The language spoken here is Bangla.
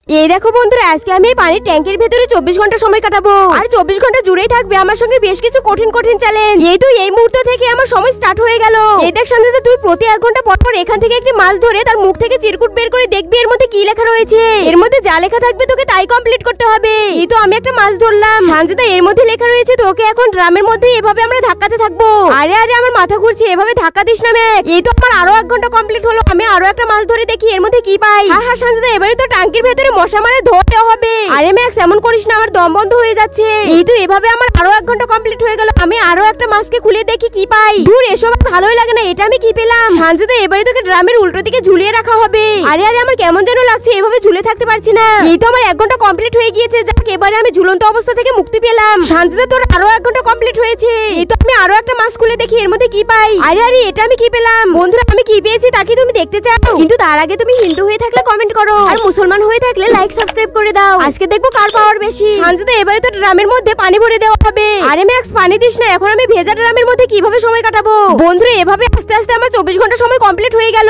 এই দেখো বন্ধুরা, আজকে আমি এই পানির ট্যাঙ্কের ভেতরে 24 ঘন্টা সময় কাটাবো। আর 24 ঘন্টা জুড়েই থাকবে আমার সঙ্গে বেশ কিছু কঠিন কঠিন চ্যালেঞ্জ। এই তো এই মুহূর্ত থেকে আমার সময় স্টার্ট হয়ে গেল। এই দেখ শান্তিতে, তুই প্রতি 1 ঘন্টা পর পর এখান থেকে একটি মাছ ধরে তার মুখ থেকে চিরকুট বের করে দেখবি এর মধ্যে কি লেখা রয়েছে। এর মধ্যে যা লেখা থাকবে তোকে তাই কমপ্লিট করতে হবে। এই তো আমি একটা মাছ ধরলাম শান্তিতে, এর মধ্যে লেখা রয়েছে তোকে এখন ড্রামের মধ্যে এভাবে আমরা ধাক্কাতে থাকবো। আরে আরে আমার মাথা ঘুরছে, এভাবে ধাক্কা দিস না ম্যাক। এই তো আমার আরো 1 ঘন্টা কমপ্লিট হলো। আমি আরো একটা মাছ ধরে দেখি এর মধ্যে কি পাই। হ্যাঁ হ্যাঁ শান্তিতে, এবারে তো ট্যাঙ্কের ভেতরে মশা মারা ধরতে হবে। আরে ম্যাক্স এমন করিস না, আমার দম বন্ধ হয়ে যাচ্ছে। এই তো এভাবে আমার আরো 1 ঘন্টা কমপ্লিট হয়ে গেল। আমি আরো একটা মাছকে খুলে দেখি কি পাই। দূর, এসব আর ভালোই লাগে না। এটা আমি কি পেলাম? শান্তিতে এবারে তোকে ড্রামের উল্টো দিকে ঝুলিয়ে রাখা হবে। আরে আরে আমার কেমন যেন লাগছে, এভাবে ঝুলে থাকতে পারছি না। এই তো আমার 1 ঘন্টা কমপ্লিট হয়ে গিয়েছে। যাক, এবারে আমি ঝুলন্ত অবস্থা থেকে মুক্তি পেলাম। শান্তিতে তোর আরো 1 ঘন্টা কমপ্লিট হয়েছে। এই তো আমি আরো একটা মাছ খুলে দেখি এর মধ্যে কি পাই। আরে আরে এটা আমি কি পেলাম? বন্ধুরা, আমি কি পেয়েছি তা কি তুমি দেখতে চাও? কিন্তু তার আগে তুমি হিন্দু হয়ে থাকলে কমেন্ট করো, আর মুসলমান হয়ে থাকলে লাইক সাবস্ক্রাইব করে দাও। আজকে দেখবো কার পাওয়ার বেশি। শান্তিতে এবারে তো ড্রামের মধ্যে পানি ভরে দেওয়া হবে। আরে ম্যাক্স পানি দিস না, এখন আমি ভেজা ড্রামের মধ্যে কিভাবে সময় কাটাবো? বন্ধুরা, এভাবে আস্তে আস্তে আমার 24 ঘন্টা সময় কমপ্লিট হয়ে গেল।